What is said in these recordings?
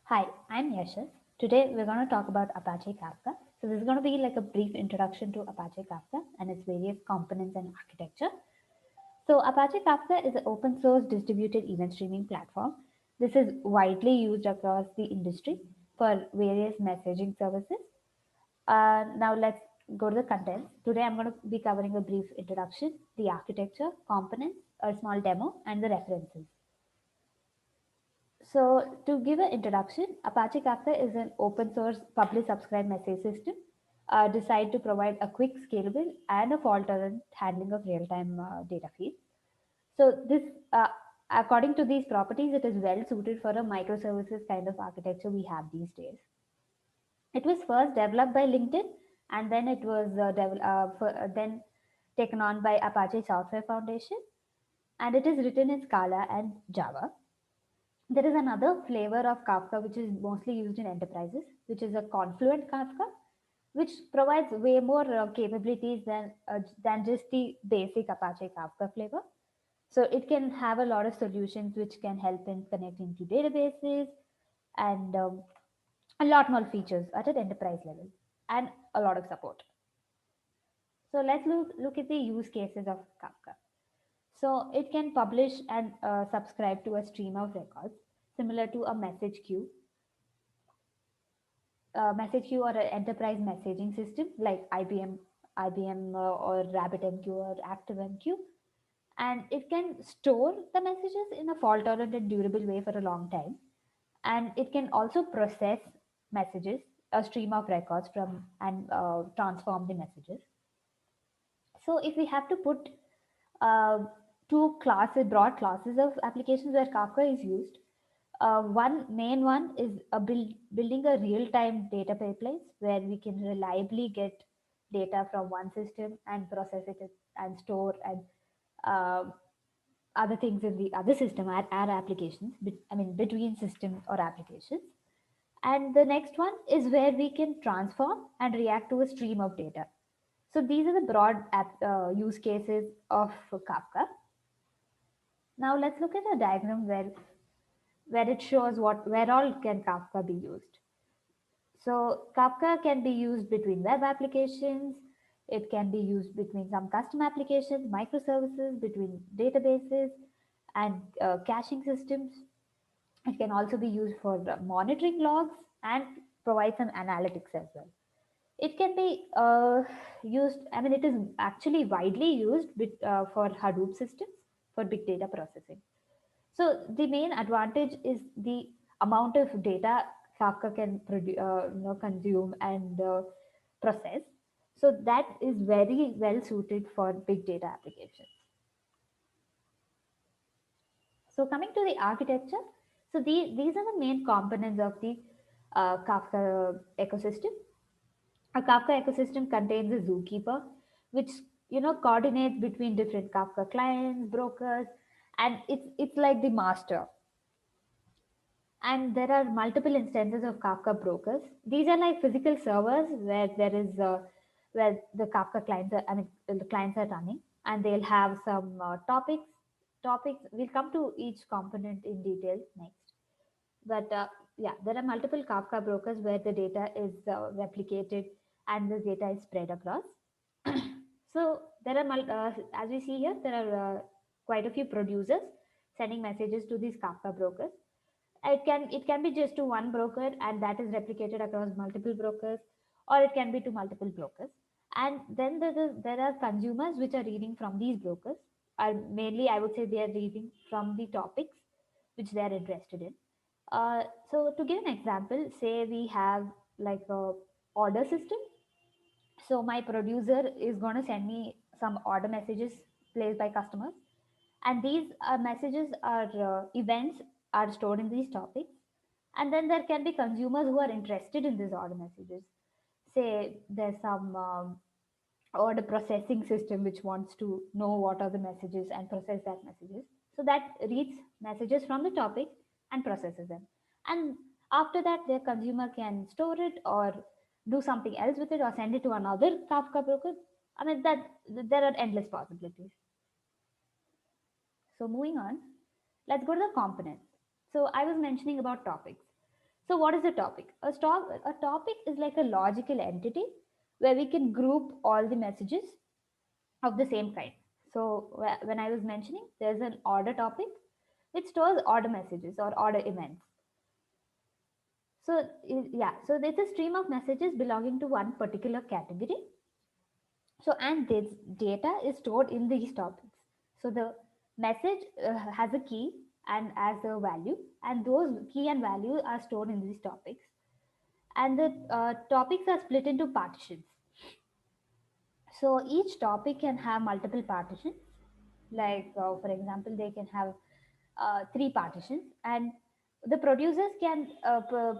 Hi, I'm Yashas. Today we're going to talk about Apache Kafka. So this is going to be like a brief introduction to Apache Kafka and its various components and architecture. So Apache Kafka is an open source distributed event streaming platform. This is widely used across the industry for various messaging services. Now let's go to the contents. Today I'm going to be covering a brief introduction, the architecture, components, a small demo, and the references. So, to give an introduction, Apache Kafka is an open source public subscribe message system designed to provide a quick, scalable, and a fault tolerant handling of real time data feeds. So, according to these properties, it is well suited for a microservices kind of architecture we have these days. It was first developed by LinkedIn, and then it was then taken on by Apache Software Foundation, and it is written in Scala and Java. There is another flavor of Kafka which is mostly used in enterprises, which is a Confluent Kafka, which provides way more capabilities than just the basic Apache Kafka flavor. So it can have a lot of solutions which can help in connecting to databases and a lot more features at an enterprise level and a lot of support. So let's look at the use cases of Kafka. So it can publish and subscribe to a stream of records similar to a message queue or an enterprise messaging system like IBM or RabbitMQ or ActiveMQ, and it can store the messages in a fault tolerant and durable way for a long time, and it can also process messages, a stream of records from and transform the messages. So if we have to put uh, broad classes of applications where Kafka is used, one main one is building a real-time data pipelines where we can reliably get data from one system and process it and store and uh, other things in the other system, our applications, I mean between systems or applications. And the next one is where we can transform and react to a stream of data. So these are the broad use cases of Kafka. Now let's look at a diagram where it shows where all can Kafka be used. So Kafka can be used between web applications. It can be used between some custom applications, microservices, between databases and caching systems. It can also be used for monitoring logs and provide some analytics as well. It can be used, I mean, it is actually widely used for Hadoop systems for big data processing. So the main advantage is the amount of data Kafka can consume and process. So that is very well suited for big data applications. So coming to the architecture, so these are the main components of the Kafka ecosystem. A Kafka ecosystem contains a zookeeper, which coordinates between different Kafka clients, brokers, and it's like the master. And there are multiple instances of Kafka brokers. These are like physical servers where the Kafka clients are, I mean, the clients are running, and they'll have some topics. We'll come to each component in detail next. But yeah, there are multiple Kafka brokers where the data is replicated and the data is spread across. So there are, as we see here, there are quite a few producers sending messages to these Kafka brokers. It can be just to one broker and that is replicated across multiple brokers, or it can be to multiple brokers. And then there are consumers which are reading from these brokers. Are mainly, I would say, they are reading from the topics which they are interested in. So to give an example, say we have like a order system. So my producer is going to send me some order messages placed by customers, and these messages are events are stored in these topics. And then there can be consumers who are interested in these order messages. Say there's some order processing system which wants to know what are the messages and process that messages. So that reads messages from the topic and processes them. And after that, the consumer can store it or do something else with it or send it to another Kafka broker. I mean that there are endless possibilities. So moving on, let's go to the components. So I was mentioning about topics. So what is a topic? A topic is like a logical entity where we can group all the messages of the same kind. So when I was mentioning, there's an order topic which stores order messages or order events. So yeah, so there's a stream of messages belonging to one particular category. So and this data is stored in these topics. So the message has a key and as a value, and those key and value are stored in these topics. And the topics are split into partitions. So each topic can have multiple partitions. Like for example, they can have three partitions, and the producers can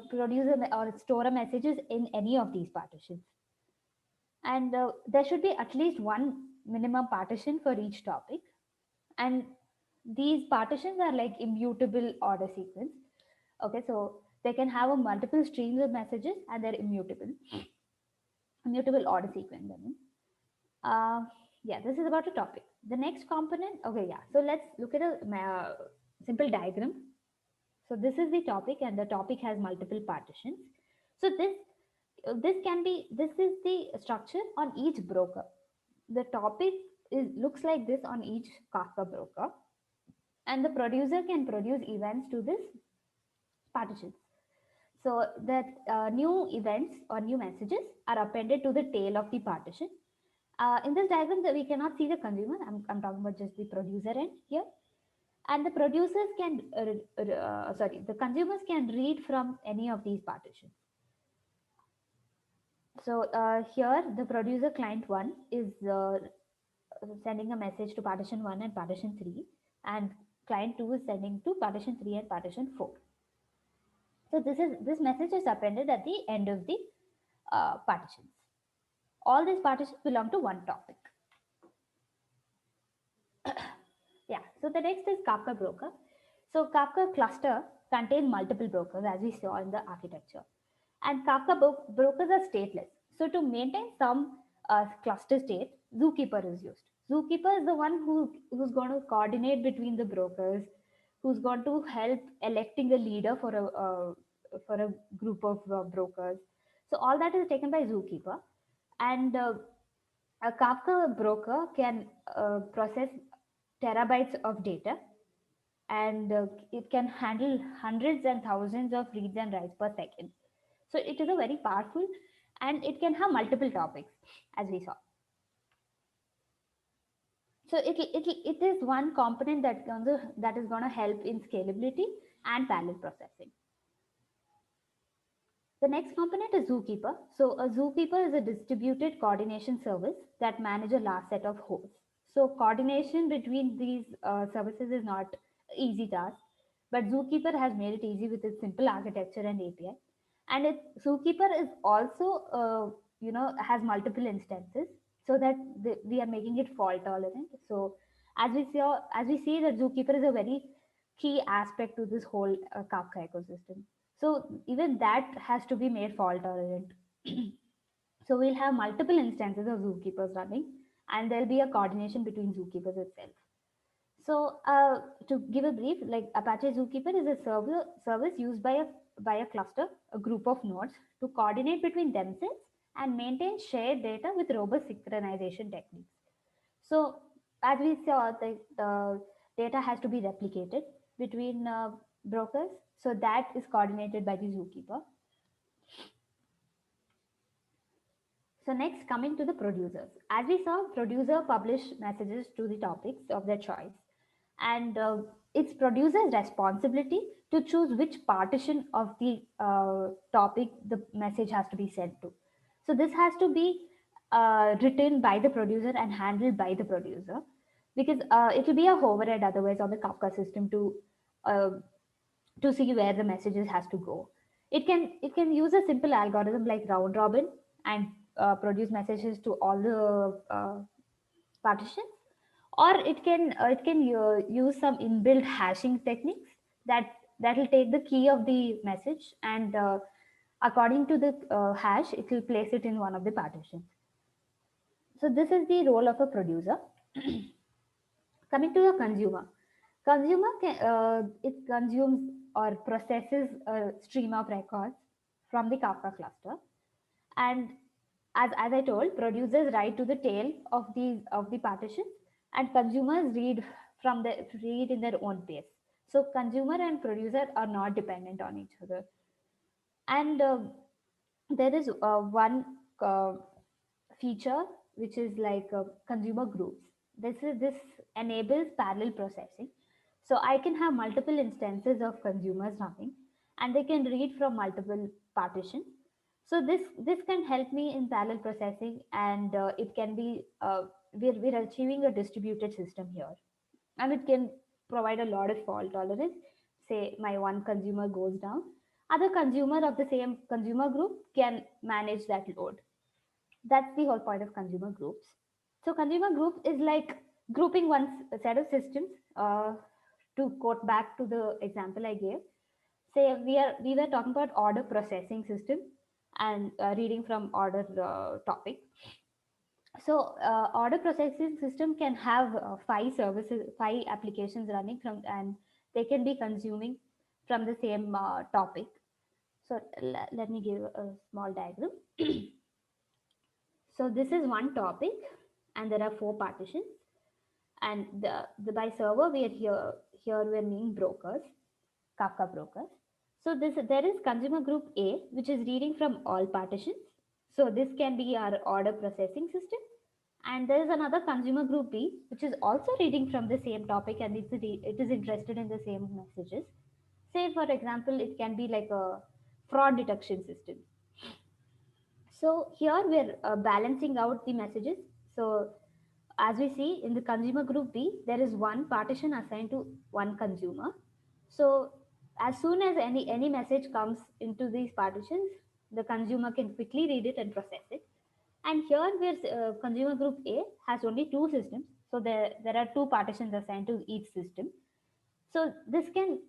produce or store a messages in any of these partitions. And there should be at least one minimum partition for each topic, and these partitions are like immutable order sequence. Okay, so they can have a multiple streams of messages and they're immutable order sequence, I mean. uh, yeah, this is about a topic. The next component, okay, yeah, so let's look at a simple diagram. So this is the topic and the topic has multiple partitions. So this is the structure on each broker. The topic looks like this on each Kafka broker, and the producer can produce events to this partitions. So that new events or new messages are appended to the tail of the partition. In this diagram, that we cannot see the consumer. I'm talking about just the producer end here, and the producers can sorry, the consumers can read from any of these partitions. So here the producer client 1 is sending a message to partition 1 and partition 3, and client 2 is sending to partition 3 and partition 4. So this message is appended at the end of the partitions. All these partitions belong to one topic. Yeah, so the next is Kafka broker. So Kafka cluster contains multiple brokers, as we saw in the architecture, and Kafka brokers are stateless. So to maintain some cluster state, Zookeeper is used. Zookeeper is the one who's going to coordinate between the brokers, who's going to help electing a leader for a group of brokers. So all that is taken by Zookeeper, and a Kafka broker can process terabytes of data, and it can handle hundreds and thousands of reads and writes per second. So it is a very powerful, and it can have multiple topics, as we saw. So it is one component that is going to help in scalability and parallel processing. The next component is Zookeeper. So a Zookeeper is a distributed coordination service that manages a large set of hosts. So coordination between these services is not easy task, but Zookeeper has made it easy with its simple architecture and API. And Zookeeper is also has multiple instances, so that we are making it fault tolerant. So as we see that Zookeeper is a very key aspect to this whole Kafka ecosystem. So even that has to be made fault tolerant. So we'll have multiple instances of Zookeepers running, and there'll be a coordination between Zookeepers itself. So to give a brief, like Apache Zookeeper is a service used by a cluster, a group of nodes, to coordinate between themselves and maintain shared data with robust synchronization techniques. So as we saw, the data has to be replicated between brokers. So that is coordinated by the Zookeeper. So next, coming to the producers. As we saw, producer publish messages to the topics of their choice, and it's producer's responsibility to choose which partition of the topic the message has to be sent to. So this has to be written by the producer and handled by the producer, because it will be a overhead otherwise on the Kafka system uh, to see where the messages has to go. It can use a simple algorithm like round robin and produce messages to all the partitions, or it can use some inbuilt hashing techniques that will take the key of the message, and according to the hash, it will place it in one of the partitions. So this is the role of a producer. Coming to the consumer, it consumes or processes a stream of records from the Kafka cluster. And as I told, producers write to the tail of the partition, and consumers read in their own pace. So consumer and producer are not dependent on each other. And there is one feature which is like consumer groups. This enables parallel processing, so I can have multiple instances of consumers running, and they can read from multiple partitions. So this can help me in parallel processing, and it can be we're achieving a distributed system here, and it can provide a lot of fault tolerance. Say my one consumer goes down, other consumer of the same consumer group can manage that load. That's the whole point of consumer groups. So consumer group is like grouping one set of systems. To quote back to the example I gave, say we were talking about order processing system and reading from order topic. So order processing system can have five services, five applications running from, and they can be consuming from the same topic. So let me give a small diagram. So this is one topic, and there are four partitions. And the by server we are here we're meaning brokers, Kafka brokers. So this there is consumer group A, which is reading from all partitions. So this can be our order processing system. And there is another consumer group B, which is also reading from the same topic, and it is interested in the same messages. Say for example, it can be like a fraud detection system. So here we're balancing out the messages. So as we see in the consumer group B, there is one partition assigned to one consumer. So as soon as any message comes into these partitions, the consumer can quickly read it and process it. And here where consumer group A has only two systems, so there are two partitions assigned to each system. So this can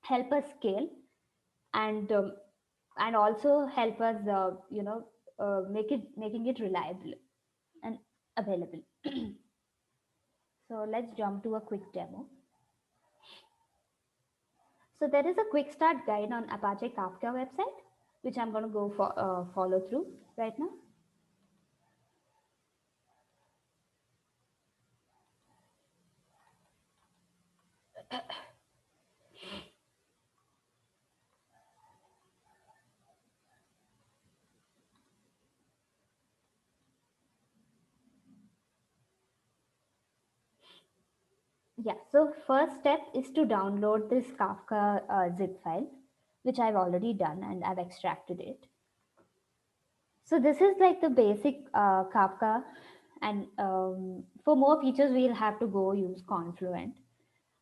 help us scale, and and also help us making it reliable and available. So let's jump to a quick demo. So there is a quick start guide on Apache Kafka website, which I'm going to go for follow through right now. Yeah, so first step is to download this Kafka zip file, which I've already done and I've extracted it. So this is like the basic Kafka, and for more features, we'll have to go use Confluent.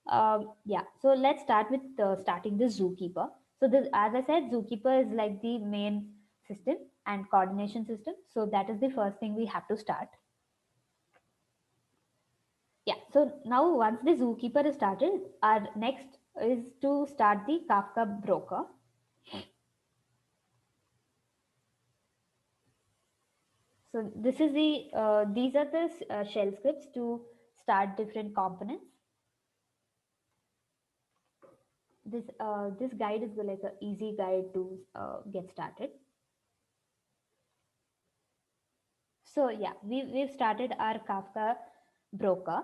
Yeah, so let's start with starting the Zookeeper. So this, as I said, Zookeeper is like the main system and coordination system. So that is the first thing we have to start. Yeah, so now once the Zookeeper is started, our next is to start the Kafka broker. So this is these are the shell scripts to start different components. This guide is like an easy guide to get started. So yeah, we've started our Kafka broker.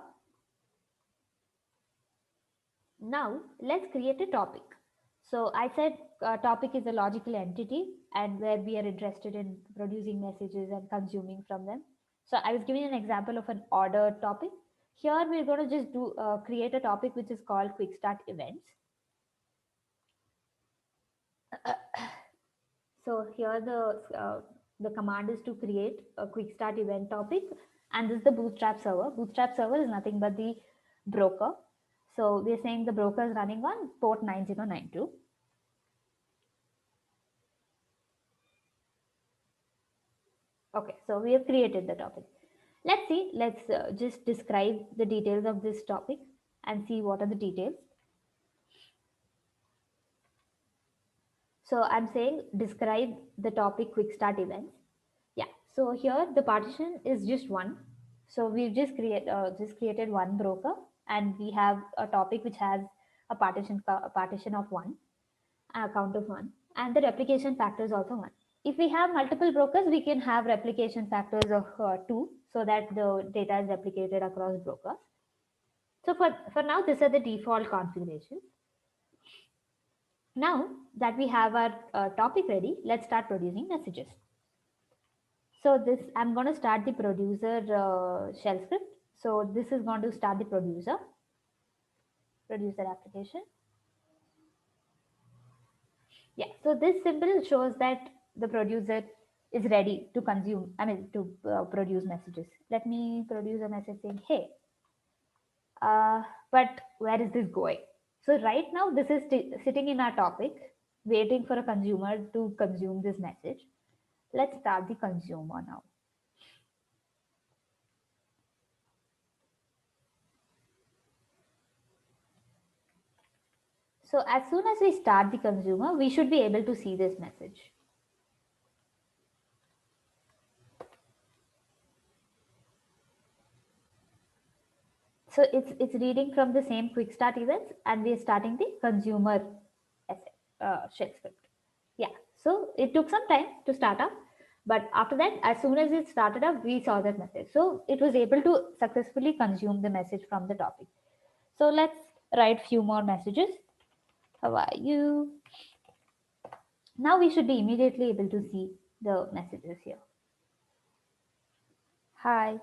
Now let's create a topic. So I said topic is a logical entity, and where we are interested in producing messages and consuming from them. So I was giving an example of an order topic. Here we're going to just do create a topic which is called quick start events. So here the command is to create a quick start event topic, and this is the Bootstrap server. Bootstrap server is nothing but the broker. So we're saying the broker is running on port 9092. Okay, so we have created the topic. Let's see, let's just describe the details of this topic and see what are the details. So I'm saying describe the topic quick start events. Yeah, so here the partition is just one. So we've just created one broker, and we have a topic which has a partition of one, a count of one, and the replication factor is also one. If we have multiple brokers, we can have replication factors of two, so that the data is replicated across brokers. So for now, these are the default configurations. Now that we have our topic ready, let's start producing messages. So this, I'm going to start the producer shell script. So this is going to start the producer application. Yeah, so this symbol shows that the producer is ready to consume, to produce messages. Let me produce a message saying, hey, but where is this going? So right now, this is sitting in our topic, waiting for a consumer to consume this message. Let's start the consumer now. So as soon as we start the consumer, we should be able to see this message. So it's reading from the same quick start events, and we are starting the consumer shell script. Yeah, so it took some time to start up, but after that, as soon as it started up, we saw that message. So it was able to successfully consume the message from the topic. So let's write few more messages. How are you? Now we should be immediately able to see the messages here. Hi.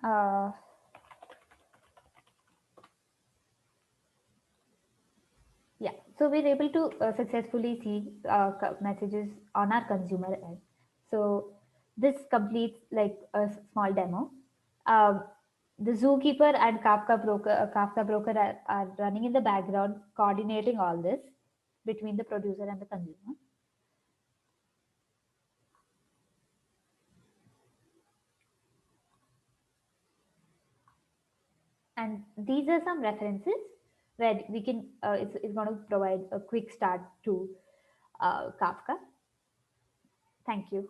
Uh, Yeah, so we're able to successfully see messages on our consumer end. So this completes like a small demo. Um, the Zookeeper and Kafka broker are running in the background, coordinating all this between the producer and the consumer. And these are some references where we can. It's going to provide a quick start to Kafka. Thank you.